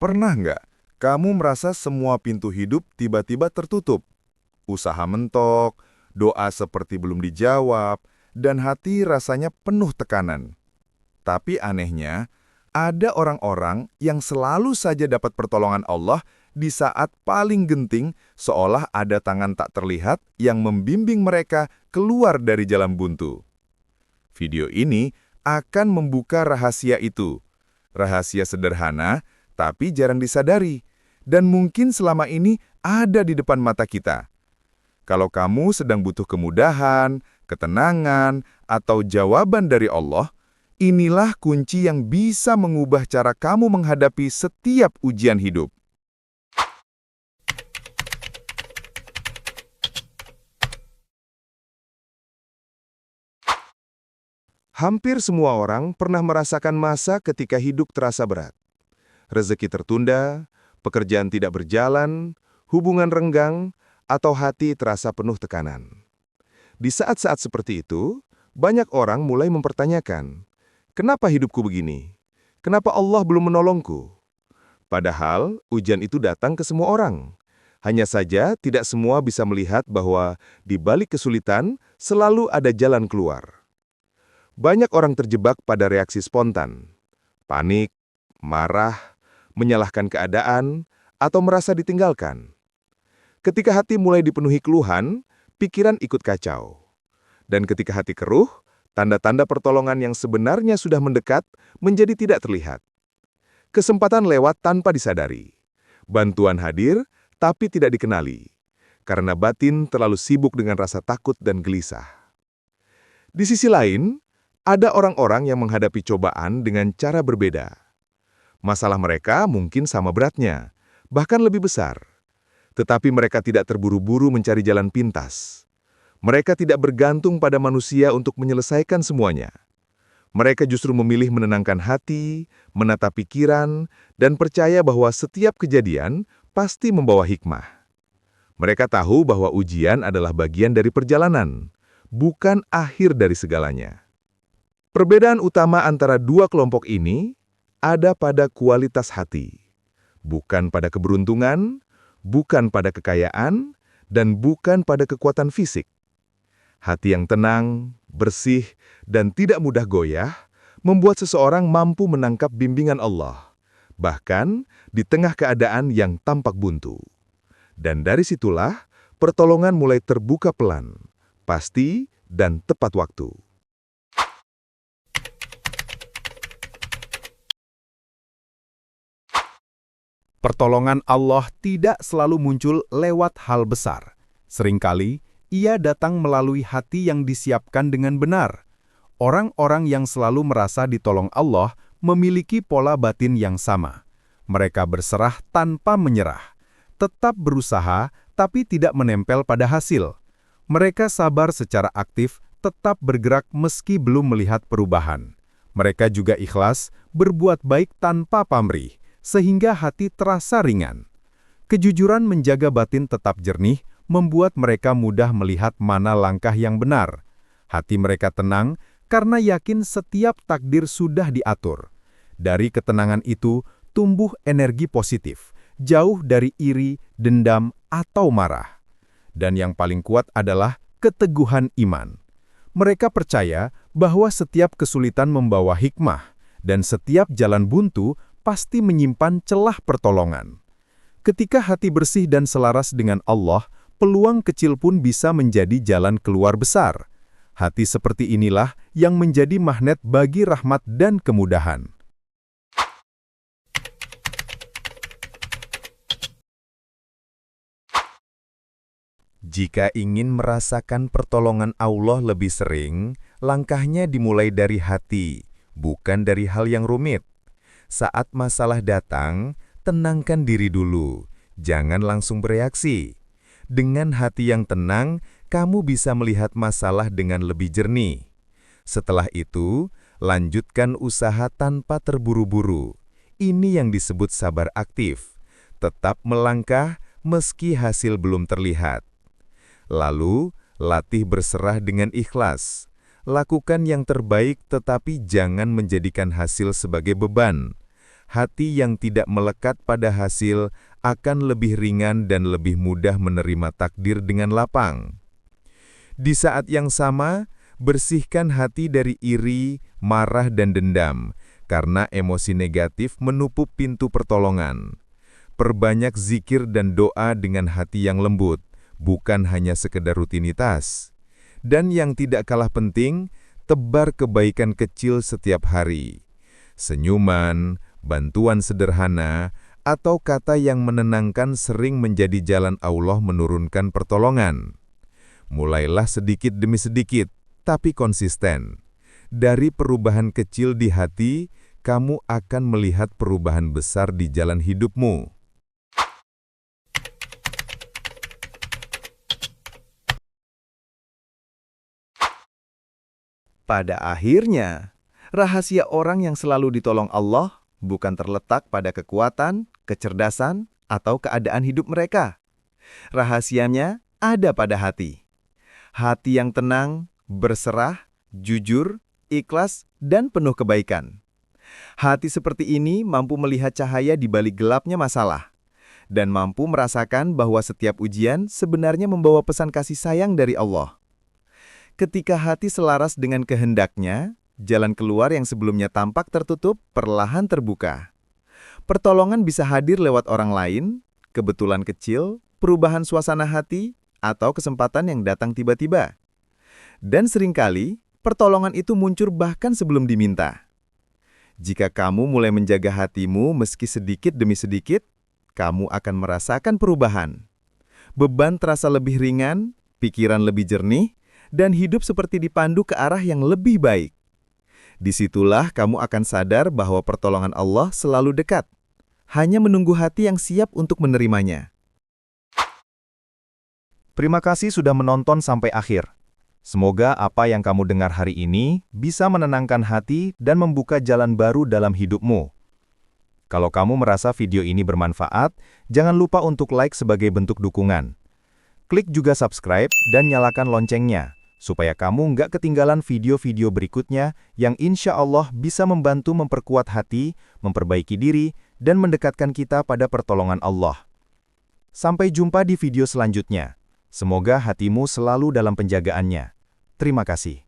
Pernah nggak kamu merasa semua pintu hidup tiba-tiba tertutup? Usaha mentok, doa seperti belum dijawab, dan hati rasanya penuh tekanan. Tapi anehnya, ada orang-orang yang selalu saja dapat pertolongan Allah di saat paling genting, seolah ada tangan tak terlihat yang membimbing mereka keluar dari jalan buntu. Video ini akan membuka rahasia itu. Rahasia sederhana, tapi jarang disadari, dan mungkin selama ini ada di depan mata kita. Kalau kamu sedang butuh kemudahan, ketenangan, atau jawaban dari Allah, inilah kunci yang bisa mengubah cara kamu menghadapi setiap ujian hidup. Hampir semua orang pernah merasakan masa ketika hidup terasa berat. Rezeki tertunda, pekerjaan tidak berjalan, hubungan renggang, atau hati terasa penuh tekanan. Di saat-saat seperti itu, banyak orang mulai mempertanyakan, kenapa hidupku begini? Kenapa Allah belum menolongku? Padahal ujian itu datang ke semua orang. Hanya saja tidak semua bisa melihat bahwa di balik kesulitan selalu ada jalan keluar. Banyak orang terjebak pada reaksi spontan, panik, marah, menyalahkan keadaan, atau merasa ditinggalkan. Ketika hati mulai dipenuhi keluhan, pikiran ikut kacau. Dan ketika hati keruh, tanda-tanda pertolongan yang sebenarnya sudah mendekat menjadi tidak terlihat. Kesempatan lewat tanpa disadari. Bantuan hadir, tapi tidak dikenali. Karena batin terlalu sibuk dengan rasa takut dan gelisah. Di sisi lain, ada orang-orang yang menghadapi cobaan dengan cara berbeda. Masalah mereka mungkin sama beratnya, bahkan lebih besar. Tetapi mereka tidak terburu-buru mencari jalan pintas. Mereka tidak bergantung pada manusia untuk menyelesaikan semuanya. Mereka justru memilih menenangkan hati, menata pikiran, dan percaya bahwa setiap kejadian pasti membawa hikmah. Mereka tahu bahwa ujian adalah bagian dari perjalanan, bukan akhir dari segalanya. Perbedaan utama antara dua kelompok ini ada pada kualitas hati, bukan pada keberuntungan, bukan pada kekayaan, dan bukan pada kekuatan fisik. Hati yang tenang, bersih, dan tidak mudah goyah membuat seseorang mampu menangkap bimbingan Allah, bahkan di tengah keadaan yang tampak buntu. Dan dari situlah pertolongan mulai terbuka pelan, pasti, dan tepat waktu. Pertolongan Allah tidak selalu muncul lewat hal besar. Seringkali, ia datang melalui hati yang disiapkan dengan benar. Orang-orang yang selalu merasa ditolong Allah memiliki pola batin yang sama. Mereka berserah tanpa menyerah, tetap berusaha tapi tidak menempel pada hasil. Mereka sabar secara aktif, tetap bergerak meski belum melihat perubahan. Mereka juga ikhlas, berbuat baik tanpa pamrih, sehingga hati terasa ringan. Kejujuran menjaga batin tetap jernih, membuat mereka mudah melihat mana langkah yang benar. Hati mereka tenang karena yakin setiap takdir sudah diatur. Dari ketenangan itu, tumbuh energi positif, jauh dari iri, dendam, atau marah. Dan yang paling kuat adalah keteguhan iman. Mereka percaya bahwa setiap kesulitan membawa hikmah, dan setiap jalan buntu pasti menyimpan celah pertolongan. Ketika hati bersih dan selaras dengan Allah, peluang kecil pun bisa menjadi jalan keluar besar. Hati seperti inilah yang menjadi magnet bagi rahmat dan kemudahan. Jika ingin merasakan pertolongan Allah lebih sering, langkahnya dimulai dari hati, bukan dari hal yang rumit. Saat masalah datang, tenangkan diri dulu, jangan langsung bereaksi. Dengan hati yang tenang, kamu bisa melihat masalah dengan lebih jernih. Setelah itu, lanjutkan usaha tanpa terburu-buru. Ini yang disebut sabar aktif. Tetap melangkah meski hasil belum terlihat. Lalu, latih berserah dengan ikhlas. Lakukan yang terbaik tetapi jangan menjadikan hasil sebagai beban. hati yang tidak melekat pada hasil akan lebih ringan dan lebih mudah menerima takdir dengan lapang. Di saat yang sama, bersihkan hati dari iri, marah, dan dendam, karena emosi negatif menutup pintu pertolongan. Perbanyak zikir dan doa dengan hati yang lembut, bukan hanya sekedar rutinitas. Dan yang tidak kalah penting, tebar kebaikan kecil setiap hari. Senyuman, bantuan sederhana, atau kata yang menenangkan sering menjadi jalan Allah menurunkan pertolongan. Mulailah sedikit demi sedikit, tapi konsisten. Dari perubahan kecil di hati, kamu akan melihat perubahan besar di jalan hidupmu. Pada akhirnya, rahasia orang yang selalu ditolong Allah bukan terletak pada kekuatan, kecerdasan, atau keadaan hidup mereka. Rahasianya ada pada hati. Hati yang tenang, berserah, jujur, ikhlas, dan penuh kebaikan. Hati seperti ini mampu melihat cahaya di balik gelapnya masalah, dan mampu merasakan bahwa setiap ujian sebenarnya membawa pesan kasih sayang dari Allah. Ketika hati selaras dengan kehendaknya, jalan keluar yang sebelumnya tampak tertutup perlahan terbuka. Pertolongan bisa hadir lewat orang lain, kebetulan kecil, perubahan suasana hati, atau kesempatan yang datang tiba-tiba. Dan seringkali, pertolongan itu muncul bahkan sebelum diminta. Jika kamu mulai menjaga hatimu meski sedikit demi sedikit, kamu akan merasakan perubahan. Beban terasa lebih ringan, pikiran lebih jernih, dan hidup seperti dipandu ke arah yang lebih baik. Disitulah kamu akan sadar bahwa pertolongan Allah selalu dekat, hanya menunggu hati yang siap untuk menerimanya. Terima kasih sudah menonton sampai akhir. Semoga apa yang kamu dengar hari ini bisa menenangkan hati dan membuka jalan baru dalam hidupmu. Kalau kamu merasa video ini bermanfaat, jangan lupa untuk like sebagai bentuk dukungan. Klik juga subscribe dan nyalakan loncengnya, supaya kamu nggak ketinggalan video-video berikutnya yang insya Allah bisa membantu memperkuat hati, memperbaiki diri, dan mendekatkan kita pada pertolongan Allah. Sampai jumpa di video selanjutnya. Semoga hatimu selalu dalam penjagaannya. Terima kasih.